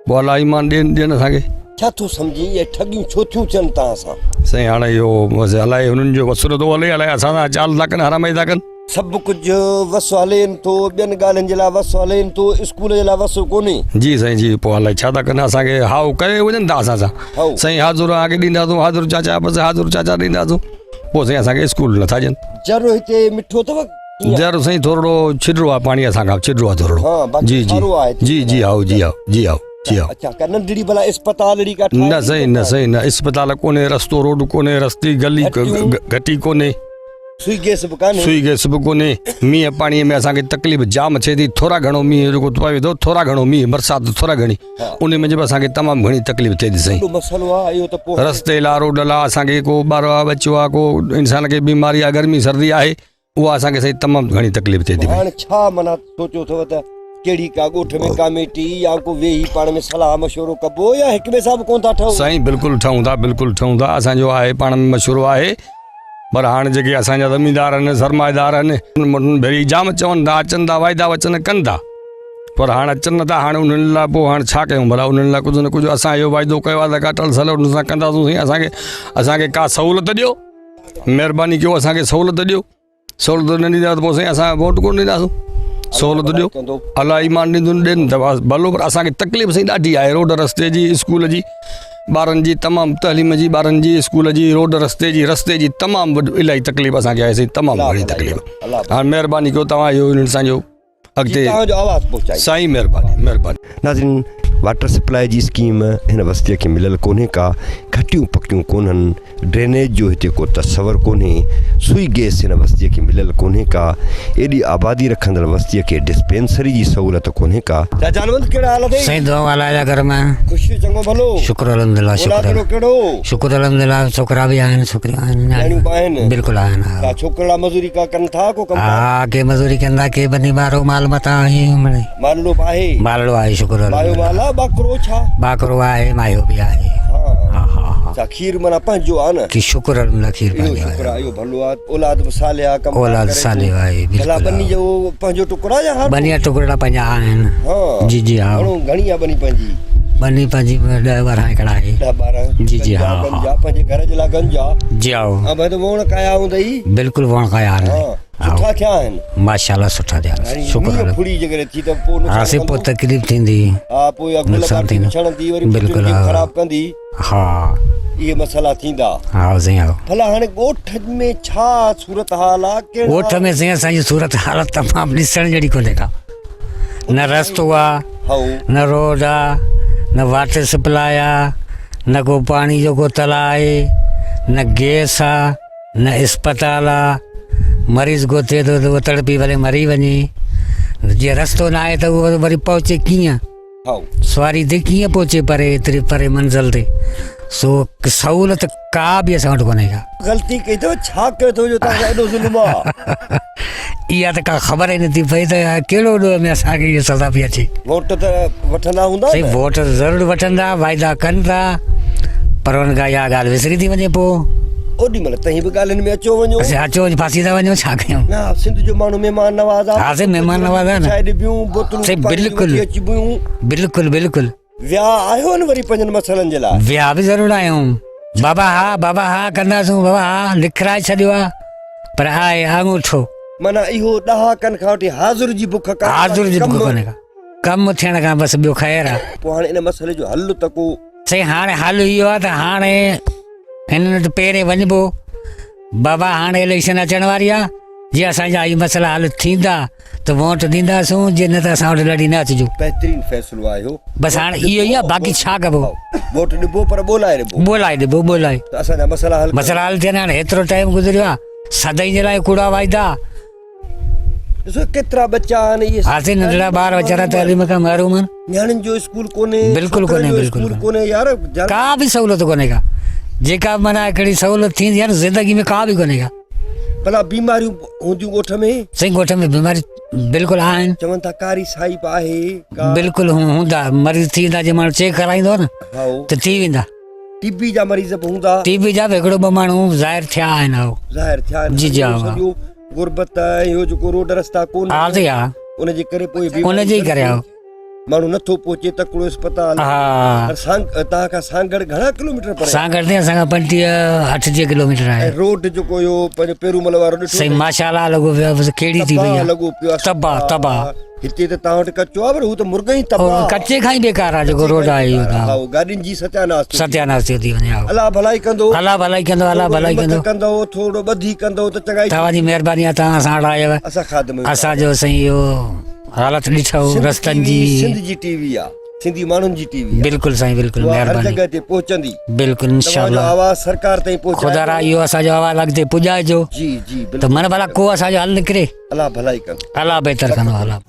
पोइ अलाह ईमान ॾियनि असांखे छा थो सम्झी इहे ठगियूं छो थियूं थियनि तव्हां सां साईं हाणे इहो बसि अलाए हुननि जो वसुलो थो हले अलाए असां सां चाल था कनि हरामाई था कनि सभु कुझु वसु हलेनि थो ॿियनि ॻाल्हियुनि जे लाइ वसु हलेनि थो स्कूल जे लाइ वसु कोन्हे जी साईं जी पोइ अलाए छा था कनि असांखे हाउ करे वञनि था असां सां हाउ। साईं हाज़ुर असांखे ॾींदासूं हाज़ुर चाचा बसि हाज़ुर चाचा ॾींदासूं पोइ साईं असांखे स्कूल नथा ॾियनि जरो हिते मिठो अथव जर साईं थोरो छिॾिरो आहे पाणी असां खां छिॾिरो आहे थोरो हाँ, बाक़ी जी जी खारो आहे। जी जी आओ जी आओ जी आओ जी आओ अच्छा का नंढड़ी भला अस्पताल अहिड़ी का न साईं न साईं न अस्पताल कोन्हे रस्तो रोड कोन्हे रस्ती गली घटी कोन्हे सुई गैस बि कान्हे सुई गैस बि कोन्हे मींहं पाणीअ में असांखे तकलीफ़ जाम थिए थी थोरा घणो मींहं जेको पवे थो थोरा घणो मींहं बरसाति थोरा घणी उन में बि असांखे तमामु घणी तकलीफ़ थिए थी साईं एॾो मसइलो आहे इहो त पोइ रस्ते लाइ रोड लाइ असांखे को ॿार आहे बच्चो आहे को इंसान खे बीमारी आहे गर्मी सर्दी आहे उहा असांखे साईं तमामु घणी तकलीफ़ थिए थी पई हाणे छा माना सोचियो अथव त कहिड़ी का ॻोठ में कमेटी या को वेही पाण में सलाह मशवरो कबो या हिक ॿिए सां बि कोन था ठहूं साईं बिल्कुलु ठहूं था असांजो आहे पाण में मशहूरु आहे पर हाणे जेके असांजा ज़मींदार आहिनि सरमाएदार आहिनि उन्हनि भेरी जाम चवनि था अचनि था वाइदा वचन कनि था पर हाणे अचनि नथा हाणे उन्हनि लाइ पोइ हाणे छा कयूं भला उन्हनि लाइ कुझु न कुझु असां इहो वाइदो कयो आहे त का टल सल उन सां कंदासीं साईं असांखे का सहूलियत ॾियो महिरबानी कयो असांखे सहूलियत ॾियो सहूलियत न ॾींदा त पोइ साईं असां वोट कोन ॾींदासीं सहूलियत ॾियो अलाह ईमान ॾींदुनि ॾियनि त भलो पर असांखे तकलीफ़ साईं ॾाढी आहे रोड रस्ते जी स्कूल जी ॿारनि जी तमामु तइलीम जी ॿारनि जी स्कूल जी रोड रस्ते जी तमामु इलाही तकलीफ़ असांखे आहे साईं तमामु घणी तकलीफ़ हाणे महिरबानी कयो तव्हां इहो असांजो अॻिते तव्हांजो आवाज़ पहुचाई साईं महिरबानी नाज़रीन वाटर सप्लाई जी स्कीम हिन बस्तीअ खे मिलियल कोन्हे का खटियूं पकियूं कोन्हनि ड्रेनेज जो हिते को तस्वर कोन्हे सुई गैस हिन बस्तीअ खे मिलियल कोन्हे का एॾी आबादी रखंदड़ बस्तीअ खे डिस्पेंसरी जी सहूलियत कोन्हे का जानवंत कहिड़ा हाल अथई सही दुआ वाला आया घर में ख़ुशी चङो भलो शुक्र अल्हम्दुलिल्लाह औलाद कहिड़ो शुक्र अल्हम्दुलिल्लाह छोकरा भी आहिनि छोकिरियूं ॾाढियूं बि आहिनि बिल्कुलु आहिनि का छोकिरा मज़ूरी का कनि था को कमु हा के मज़ूरी कंदा के बनी बारो माल मता आहे मिले माललो बि आहे मालड़ो आहे शुक्र मायो अल्हम्दुलिल्लाह माला बाकरो छा बाकरो आहे मायो भी आहे हाँ हा अच्छा खीर माना पंहिंजो आहे न की शुक्र अल्हम्दुलिल्लाह खीर इहो पाणी शुक्र आहे इहो भलो आहे औलाद बि सालिया कमु औलाद साले आहे भला बिल्कुलु बनी जो पंहिंजो टुकड़ा या हार बनिया टुकड़ा पंहिंजा आहिनि हाँ जी जी हा घणी आहे बनी पंहिंजी बनी पंहिंजी 10 12 हिकिड़ा आहे 10-12 जी जी हा गंजा पंहिंजे घर जे लाइ गंजा जी आओ ऐं भाई त वण कया हूंदई बिल्कुलु वण कया आहिनि हाँ सुठा थिया आहिनि माशाल्लाह सुठा थिया शुक्र मींहं फुड़ी जेकॾहिं थी त पोइ हा से पोइ तकलीफ़ थींदी हा पोइ अॻु नुक़सानु लॻाती थींदो। छणंदी वरी बिल्कुलु, बिल्कुलु हा। ख़राबु कंदी हा इहे मसइला थींदा हा साईं हा भला हाणे ॻोठ में छा सूरत हाल आहे कहिड़ा ॻोठ में साईं असांजी सूरत हालत तमामु ॾिसण जहिड़ी कोन्हे का न रस्तो आहे हाउ न रोड आहे न वाटर सप्लाई आहे न को पाणी जो को तला आहे न गैस आहे न अस्पताल आहे मरीज़ को थिए थो त उहो तड़पी भले मरी वञे जीअं रस्तो न आहे त उहो वरी पहुचे कीअं हाउ सवारी ते कीअं पहुचे परे एतिरी परे मंज़िल ते सो सहूलियत का बि असां वटि कोन्हे का ग़लती कई अथव छा कयो अथव जो तव्हांखे एॾो ज़ुल्म आहे इहा त का ख़बर ई नथी पई त कहिड़ो ॾोह में असांखे इहा सज़ा पई अचे वोट त वठंदा हूंदा साईं न? वोट ज़रूरु वठंदा वाइदा कनि था पर हुन खां इहा ॻाल्हि विसरी थी वञे पोइ ओॾी महिल तव्हीं बि ॻाल्हियुनि में अचो वञो असां अचो फासी था वञूं छा कयूं न सिंध जो माण्हू महिमान नवाज़ आहे हा से महिमान नवाज़ आहे न चांहि ॾिबियूं बोतलूं से पाणी जूं बिल्कुलु। वठी अचिबियूं बिल्कुलु बिल्कुलु वियाह आयो न वरी पंजनि मसइलनि जे लाइ विया बि ज़रूरु आहियूं बाबा हा कंदासूं बाबा हा लिखाए छॾियो आहे पर आहे आङूठो माना इहो ॾहाकनि खां वठी हाज़ुर जी बुख हाज़ुर जी बुख कोन्हे का कमु थियण खां बसि ॿियो ख़ैरु आहे पोइ हाणे इन मसइले जो हल त को साईं हाणे हाल इहो आहे त हाणे हिननि वटि पहिरें वञिबो बाबा हाणे इलेक्शन अचण वारी आहे जीअं असांजा हीअ मसइला हल थींदा त वोट ॾींदासूं जे न त असां वटि लड़ी न अचिजो बहितरीनु फ़ैसिलो आहे इहो बसि हाणे इहो ई आहे बाक़ी छा कबो वोट ॾिबो पर ॿोलाए ॾिबो ॿोलाए त असांजा मसइला हल मसइला हल थियनि हाणे हेतिरो टाइम गुज़रियो आहे सदाईं जे लाइ कूड़ा वाइदा ॾिसो केतिरा बच्चा आहिनि इहे हासे नंढड़ा ॿार वीचारा तालीम खां महरूम आहिनि नियाणियुनि जो स्कूल कोन्हे बिल्कुलु छोकिरनि कोन्हे, जो बिल्कुलु स्कूल कोन्हे यार का बि सहूलियत कोन्हे का जेका माना हिकिड़ी सहूलियत थींदी आहे न ज़िंदगी में का बि कोन्हे का भला बीमारियूं हूंदियूं ॻोठ में साईं ॻोठ में बीमारी बिल्कुलु आहिनि चवनि था कारी साई बि आहे का बिल्कुलु हूंदा मरीज़ थी वेंदा जे माण्हू चेक कराईंदो न हाओ त थी वेंदा टीबी जा मरीज़ बि हूंदा टीबी जा बि हिकिड़ो ॿ माण्हू ज़ाहिर थिया आहिनि हो ज़ाहिर थिया आहिनि। जी, जी, हा, हा। सॼो गुरबत इहो जेको रोड रस्ता कोन हा ते हा उनजे करे पोइ उनजे ई करे हो माण्हू नथो पहुचे तकिड़ो अस्पताल हा तव्हां खां सांगड़ घणा किलोमीटर परे सागर ते असांखां 35-38 किलोमीटर ऐं आहे रोड जेको इहो पंहिंजो पेरूमल वारो ॾिठो साईं माशाल्लाह लॻो पियो आहे, बसि कहिड़ी थी वई आहे लॻो पियो आहे तबाह हिते त तव्हां वटि कचो आहे पर हू त मुर्ग ई तबाह कचे खां ई बेकार आहे जेको रोड आहे इहो हा गाॾियुनि जी सत्यानाश सत्यानाश थियो थी वञे अलाह भलाई कंदो अलाह भलाई कंदो अलाह भलाई कंदो कंदो थोरो ॿधी कंदो त चङाई तव्हांजी महिरबानी आहे तव्हां असां वटि आयव असां खादम असांजो साईं इहो हालत ॾिठो रस्तनि जी सिंध जी टीवी आहे सिंधी माण्हुनि जी टीवी बिल्कुलु साईं बिल्कुलु हर महिरबानी जॻह ते पहुचंदी बिल्कुलु इंशाअल्लाह आवाज़ सरकार ताईं ख़ुदा पहुचाए रा इहो असांजो आवाज़ अॻिते पुॼाइजो जी जी त बिल्कुलु मन भला को असांजो हल निकिरे अलाह भलाई कंदो अलाह बहितर कंदो अलाह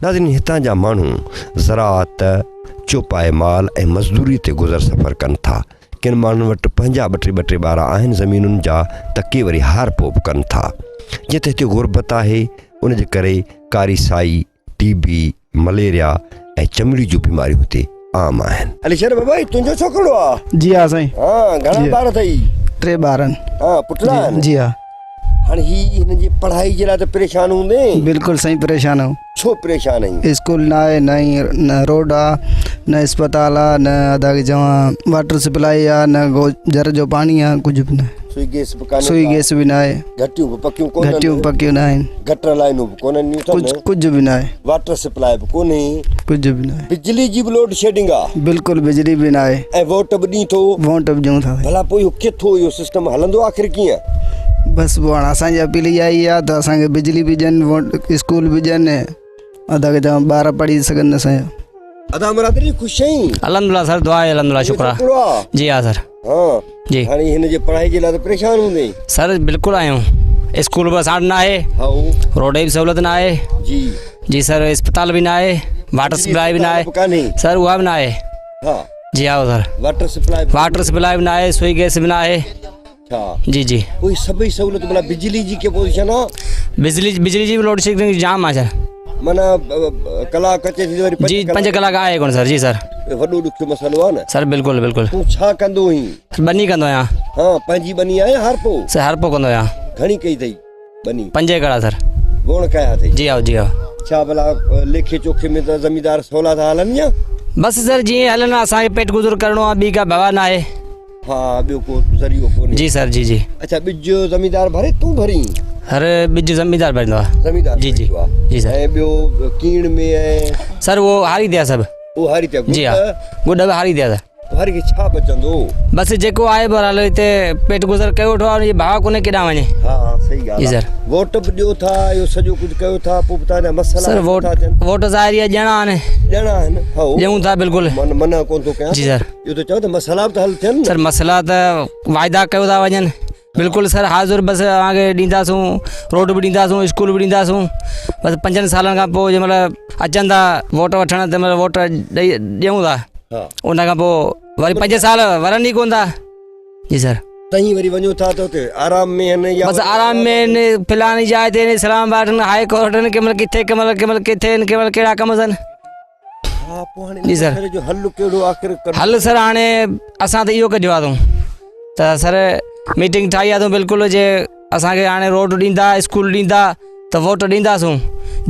नाज़रीन हितां जा माण्हू ज़राअत चौपाए माल ऐं मज़दूरी ते गुज़र सफ़र कनि था किन माण्हुनि वटि पंहिंजा ॿ टे ॿार आहिनि ज़मीनुनि जा त के वरी हार पोप कनि था जीअं त हिते गुरबत आहे उनजे करे कारी साई टीबी मलेरिया ऐं चमड़ी जूं बीमारियूं हिते आम आहिनि अलीशर बाबा तुंहिंजो छोकिरो आहे जी हाँ साईं हा घणा ॿार अथई 3 ॿार आहिनि हा पुटड़ा आहिनि जी हाँ हाणे हिन जी पढ़ाई जे लाइ त परेशान हूंदे बिल्कुलु साईं परेशान आहियूं छो परेशान आहीं स्कूल न आहे न रोड आहे न अस्पताल आहे न अदा की चवां वाटर सप्लाई आहे न जर जो पाणी आहे कुझु बि न आहे सुई गैस बि कान्हे सुई गैस बि न आहे घटियूं बि पकियूं कोन्हनि घटियूं पकियूं न आहिनि गटर लाइनूं बि कोन्हनि कुझु बि न आहे वाटर सप्लाई बि कोन्हे कुझु बि न आहे बिजली जी बि लोड शेडिंग आहे बिल्कुलु बिजली बि न आहे ऐं वोट बि ॾीं थो वोट बि ॾियूं था भला पोइ इहो किथो इहो सिस्टम हलंदो आख़िर कीअं बसि पोइ हाणे असांजी अपील इहा ई आहे त असांखे बिजली बि ॾियनि वोट स्कूल बि ॾियनि अदा की चवां ॿार पढ़ी सघनि असांजा अदा बरादरी ख़ुशि आहीं अल्हम्दुलिल्लाह सर दुआ है अल्हम्दुलिल्लाह शुक्र छोकिरो आहे जी हाँ सर हा जी हाणे हिन जे पढ़ाई जे लाइ त परेशान हूंदे सर बिल्कुलु आहियूं स्कूल बि असां वटि न आहे हा रोड जी सहूलियत न आहे जी जी सर अस्पताल बि न आहे वाटर सप्लाई बि न आहे कान्हे सर उहा बि न आहे हा जी हाँ सर वाटर सप्लाई बि न आहे सुई गैस बि न आहे हा जी जी कोई सभई सहूलियत भला बिजली जी के पोजीशन आहे बिजली जी बि लोड शेडिंग जाम आहे सर माना कलाक अचे थी वरी जी 5 कलाक आहे कोन सर जी सर वॾो ॾुखियो मसइलो आहे न सर बिल्कुलु बिल्कुलु तूं छा कंदो हुई बनी कंदो आहियां हा पंहिंजी बनी आहे हरपो सर हर पोइ कंदो आहियां घणी कई अथई बनी 5 एकड़ सर वोण कया अथई जी हाँ जी हाँ छा भला लेखे चोखे में त ज़मीदार सवला था हलनि या बसि सर जीअं हलनि असांखे पेट गुज़र करिणो आहे ॿी का बवा न आहे हा ॿियो को ज़रियो कोन्हे जी सर जी जी अच्छा ॿिज ज़मीदार भरे तूं भरी हर ॿिज ज़मीदार भरींदो आहे ज़मीदार जी जी भरींदो आहे। जी सर ऐं ॿियो कीण में ऐं सर उहो हारी दिया सभु उहो हारी त्या जी हाँ गुड बि हारी दिया सर हारी खे छा बचंदो बसि जेको आहे बहरहाल हिते पेट गुज़र कयो वेठो आहे भाउ कोन्हे केॾां वञे हा सही जी ॻाल्हि सर आहे वोट बि ॾियो था इहो सॼो कुझु कयो था पोइ बि तव्हांजा मसइला सर वोट था थियनि वोट ज़ाहिर आहे ॼणा आहिनि ॼणा आहिनि हा ॾियूं था बिल्कुलु मना कोन थो कयां जी सर इहो त चओ त मसइला बि त हल थियनि सर मसइला त वाइदा कयो था वञनि बिल्कुलु सर हाज़ुर बसि तव्हांखे ॾींदासूं रोड बि ॾींदासूं स्कूल बि ॾींदासूं बसि 5 सालनि खां पोइ जंहिंमहिल अचनि था वोट वठण तंहिंमहिल वोट ॾियूं था हा उन खां पोइ वरी 5 साल वरनि ई कोन था जी सर तहीं वरी वञो था त हुते आराम में आहिनि या बस आराम में ने फलानी जाइ ते इस्लामाबाद हाई कोर्ट ने केमल किथे केमल केमल किथे केमल केड़ा कम सन हा पोइ हाणे जी सर। मसइले जो हल कहिड़ो आख़िर करणो? हल सर हाणे असां त इहो कढियो आहे त सर मीटिंग ठाही आहे बिल्कुलु जे असांखे हाणे रोड ॾींदा स्कूल ॾींदा त वोट ॾींदासूं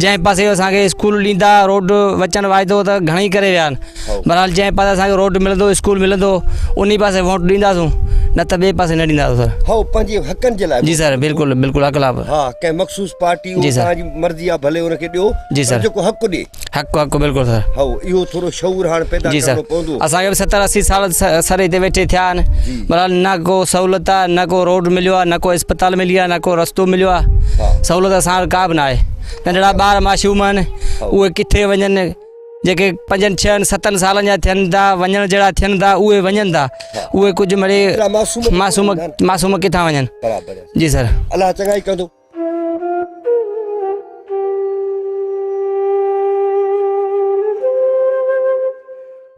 जंहिं पासे असांखे स्कूल ॾींदा रोड वचन वाइदो त घणेई करे विया आहिनि बहरहाल जंहिं पासे असांखे रोड मिलंदो स्कूल मिलंदो उन पासे वोट ॾींदासूं न त ॿिए पासे न ॾींदासूं सर। हा पंहिंजे हक़नि जे लाइ जी सर बिल्कुलु बिल्कुलु अकलाब हा कंहिं मख़सूस पार्टी जी सर। तव्हांजी मर्ज़ी आहे भले हुनखे ॾियो जी सर। जेको हक़ु ॾे हक़ु हक़ु बिल्कुलु सर। हा इहो थोरो शऊर हाणे पैदा जी सर करणो पवंदो। असांखे बि 70-80 साल सर हिते वेठे थिया आहिनि बहरहाल न को सहूलियत आहे न को रोड मिलियो आहे न को अस्पताल मिली आहे न को रस्तो मिलियो आहे सहूलियत असां वटि का बि न आहे। नंढड़ा ॿार मासूम आहिनि उहे किथे वञनि जेके 5-6-7 सालनि जा थियनि था वञण जहिड़ा थियनि था उहे वञनि था उहे कुझु मिड़े मासूम किथां वञनि। बराबरि आहे। जी सर अलाह चङाई कंदो।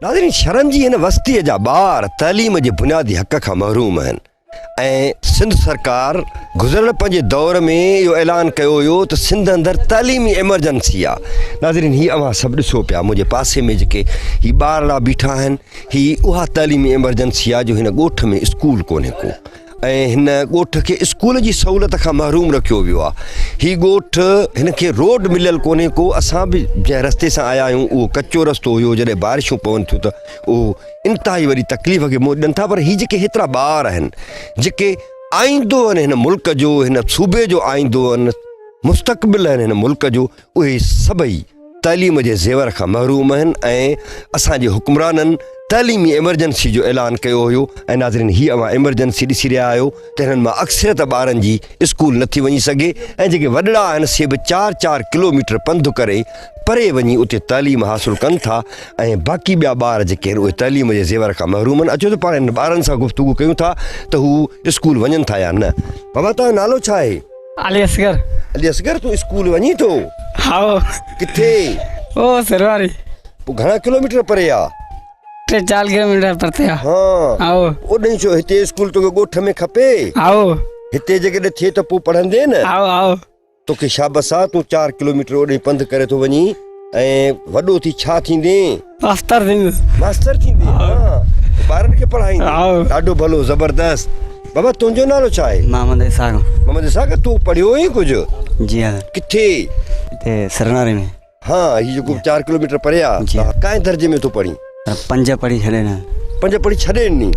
नाज़रीन शरन जी हिन वस्तीअ जा ॿार तइलीम जे बुनियादी हक़ खां महरूम आहिनि ऐं सिंध सरकार गुज़िरियल पंहिंजे दौर में इहो ऐलान कयो हुयो त सिंध अंदरि तइलीमी एमरजेंसी आहे। नाज़रीन हीअ अव्हां सभु ॾिसो पिया मुंहिंजे पासे में जेके हीअ ॿारड़ा बीठा आहिनि हीअ उहा तइलीमी एमरजेंसी आहे जो हिन ॻोठ में स्कूल कोन्हे को ऐं हिन ॻोठ खे स्कूल जी सहूलियत खां महरूम रखियो वियो आहे। हीअ ॻोठ हिन खे रोड मिलियल कोन्हे को असां बि जंहिं रस्ते सां आया आहियूं उहो कचो रस्तो हुयो जॾहिं बारिशूं पवनि थियूं त उहो इंतिहाई वरी तकलीफ़ खे मुंहुं ॾियनि था पर हीअ जेके हेतिरा ॿार आहिनि जेके आईंदो आहिनि हिन मुल्क जो हिन सूबे जो आईंदो आहिनि मुस्तक़बिल आहिनि हिन मुल्क जो उहे सभई तइलीम जे ज़ेवर खां महरूम आहिनि ऐं असांजे हुक्मराननि तइलीमी एमरजेंसी जो ऐलान कयो हुयो ऐं नाज़रीन हीअ अव्हां एमरजेंसी ॾिसी रहिया आहियो त हिननि मां अक्सरियत ॿारनि जी स्कूल नथी वञी सघे ऐं जेके वॾड़ा आहिनि से बि 4-4 किलोमीटर पंधु करे परे वञी उते तइलीम हासिलु कनि था ऐं बाक़ी ॿिया ॿार जेके आहिनि उहे तइलीम जे ज़ेवर खां महरूम आहिनि। अचो त पाण हिन ॿारनि सां गुफ़्तगू कयूं था त हू स्कूल वञनि था या न। बाबा तव्हांजो नालो छा आहे? अली असगर। अली असगर तूं स्कूल वञी थो? हा किथे? ओ सरवारी। पोइ घणा किलोमीटर परे आहे? 3-4 किलोमीटर परते आहे। हा आओ ओॾे छो हिते स्कूल तोखे ॻोठ में खपे? आओ हिते जेकॾहिं थिए त पोइ पढ़ंदे न? आओ आओ तोखे शाबस आहे तूं 4 किलोमीटर ओॾे पंधु करे थो वञी ऐं वॾो थी छा थींदे? मास्टर थींदुसि। मास्टर थींदे? हा ॿारनि खे पढ़ाईंदे? आओ ॾाढो भलो ज़बरदस्त। बाबा तुंहिंजो नालो छा आहे? मोहम्मद इसाक। मोहम्मद इसाक तूं पढ़ियो ई कुझु? जी हाँ। किथे? हिते सरनारे में। हा हीअ जेको 4 किलोमीटर परे आहे काएं दर्जे में थो पढ़ी? 5 पढ़ी छॾे न। 5 पढ़ी छॾे नी?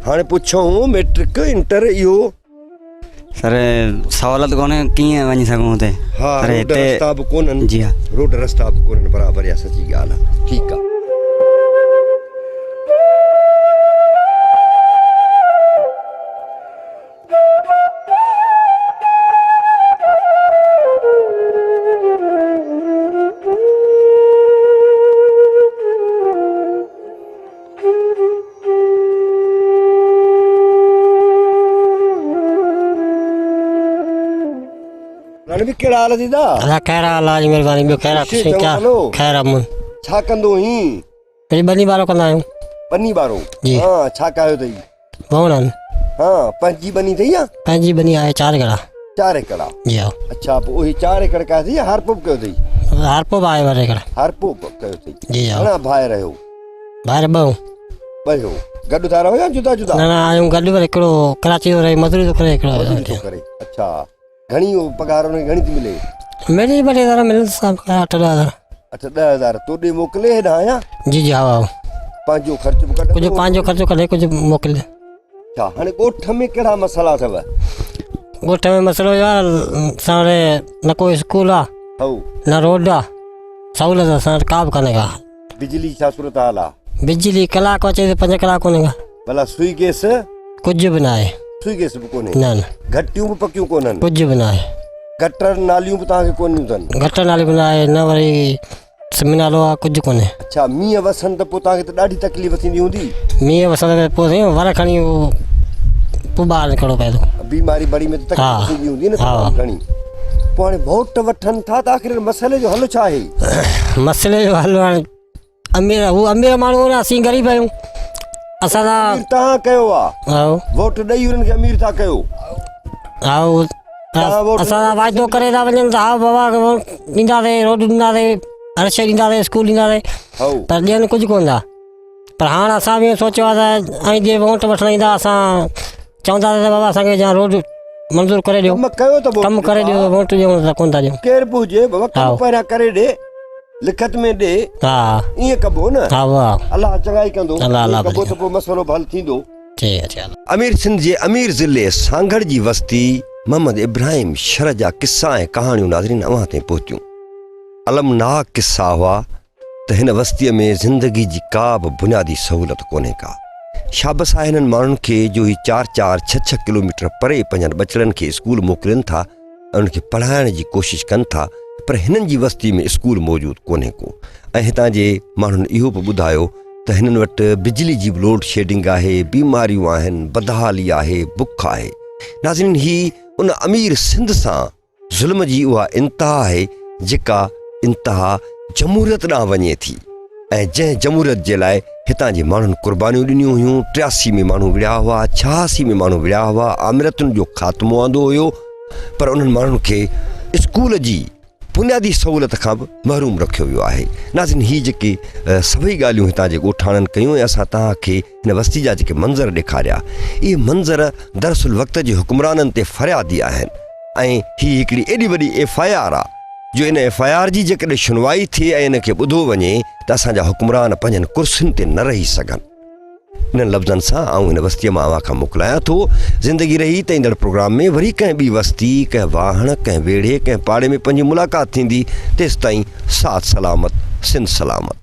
हाणे पुछूं मैट्रिक इंटर इहो सर सहूलियत कोन्हे कीअं वञी सघूं हुते? हा पर रोड हिते रस्ता बि कोन्हनि। जी हाँ। रोड रस्ता बि कोन्हनि बराबरि आहे सची ॻाल्हि आहे। ठीकु आहे। रणबी कहिड़ा हाल दीदा? अला खैर अलाह जी महिरबानी ॿियो खैर ख़ुशी कुझु क्या चओ हलो। खैर अमन छा कंदो हीं? वरी बनी वारो कंदा आहियूं। बनी वारो? जी। हा छा कयो अथई? भवणनि हा पंहिंजी बनी अथई या? पंहिंजी बनी आहे 4 एकड़। 4 एकड़? जी हा। अच्छा पोइ उही 4 एकड़ कया अथई या हारपोप कयो अथई? हारपोप आहे 12 एकड़। हारपोप कयो अथई? जी हा। घणा भाउ रहियो? ॿाहिरि ॿ गॾु था रहो या जुदा जुदा? न आहियूं गॾु पर हिकिड़ो कराची थो रहे मज़दूरी थो करे हिकिड़ो मज़दूरी थो करे। अच्छा घणी पघार हुनखे घणी थी मिले? मिली 2.5 मिलनि 8-10 अच्छा 10,000 तोॾे मोकिले हेॾां या? जी जी हा। पंहिंजो ख़र्च बि कढ? कुझु पंहिंजो ख़र्चो कढे कुझु मोकिले। अच्छा हाणे ॻोठ में कहिड़ा मसाला अथव? ॻोठ में मसइलो इहो आहे असां न को स्कूल आहे हऊ न रोड आहे सहूलियत असां वटि का बि कान्हे का। बिजली छा सूरत हाल आहे? बिजली कलाक अचे त 5 कलाक कोन्हे का। भला सुई गैस? कुझु बि न आहे। सुई गैस बि कोन्हे? न न घटियूं बि पकियूं कोन्हनि? कुझु बि न आहे। गटर नालियूं बि तव्हांखे कोन्हियूं अथनि? गटर नाली बि न आहे न वरी सिम नालो आहे कुझु कोन्हे। अच्छा मींहं वसनि त पोइ तव्हांखे त ॾाढी तकलीफ़ थींदी हूंदी? मींहं वसण पोइ साईं वर खणी पोइ ॿाहिरि निकिरणो पए थो। बीमारी बड़ी में त हा। तकलीफ़ थींदी हूंदी न हा। तमामु घणी। पोइ हाणे वोट वठनि था त आख़िर मसइले जो हल छा आहे? मसइले जो हल हाणे अमीर हू अमीर माण्हू न असीं ग़रीब आहियूं असांजा तव्हां कयो आहे आओ वोट ॾेई उन्हनि खे अमीर था कयो आओ तव्हां वोट असांजा वाइदो करे था वञनि त हा बाबा ॾींदासीं रोड ॾींदासीं हर शइ ॾींदासीं स्कूल ॾींदासीं हओ पर ॾियनि कुझु कोन था पर हाणे असां बि सोचियो आहे त ऐं जीअं वोट वठणु ईंदा असां चवंदासीं त बाबा असांखे जा रोड मंज़ूरु करे ॾियो कमु कयो त वोट कमु करे ॾियो वोट ॾियूं त कोन था ॾियूं केरु बि हुजे बाबा कमु हा। पहिरियां करे ॾे लिखत में ॾे हा ईअं कबो न हा वाह अलाह चङाई कंदो अलाह अलाह कबो त पोइ मसइलो बि हल थींदो ठीक है चलो अमीर सिंध जे अमीर ज़िले सांगड़ जी वस्ती मोहम्मद इब्राहिम शर जा किस्सा ऐं कहाणियूं नाज़रीन अव्हां ताईं पहुतियूं अलमनाक किस्सा हुआ त हिन वस्तीअ में ज़िंदगी जी का बि बुनियादी सहूलियत कोन्हे का शाबस आहे हिननि माण्हुनि खे जो ही 4-4, 6-6 किलोमीटर परे पंहिंजनि बचड़नि खे स्कूल मोकिलिनि था ऐं उनखे पढ़ाइण जी कोशिशि कनि था पर हिननि जी वस्ती में स्कूल मौजूदु कोन्हे को ऐं हितां जे माण्हुनि इहो बि ॿुधायो त हिननि वटि बिजली जी बि लोड शेडिंग आहे बीमारियूं आहिनि बदहाली आहे बुख आहे नाज़रीन ही उन अमीर सिंध सां ज़ुल्म जी उहा इंतिहा आहे जेका इंतिहा जमूरियत ॾांहुं वञे थी ऐं जंहिं जमूरियत जे लाइ हितां जे माण्हुनि क़ुर्बानियूं ॾिनियूं हुयूं 83 में माण्हू विढ़िया हुआ 86 में माण्हू विढ़िया हुआ आमिरतुनि जो ख़ात्मो आंदो हुयो पर उन्हनि माण्हुनि खे स्कूल जी बुनियादी सहूलियत खां बि महरूम रखियो वियो आहे नाज़रीन ही जेके सभई ॻाल्हियूं हितां जे ॻोठाणनि कयूं ऐं असां तव्हांखे हिन वस्ती जा जेके मंज़र ॾेखारिया इहे मंज़र दरअसल वक़्त जे हुक्मराननि ते फ़रियादी आहिनि ऐं ही हिकिड़ी एॾी वॾी FIR आहे जो इन FIR जी जेकॾहिं सुनवाई थिए ऐं इनखे ॿुधो वञे त असांजा हुक्मरान पंहिंजनि कुर्सियुनि ते न रही सघनि इन्हनि लफ़्ज़नि सां आउं हिन वस्तीअ मां अव्हां खां मोकिलायां थो ज़िंदगी रही त ईंदड़ प्रोग्राम में वरी कंहिं ॿी वस्ती कंहिं वाहण कंहिं वेढ़े कंहिं पाड़े में पंहिंजी मुलाक़ात थींदी तेसिताईं साथ सलामत सिंध सलामत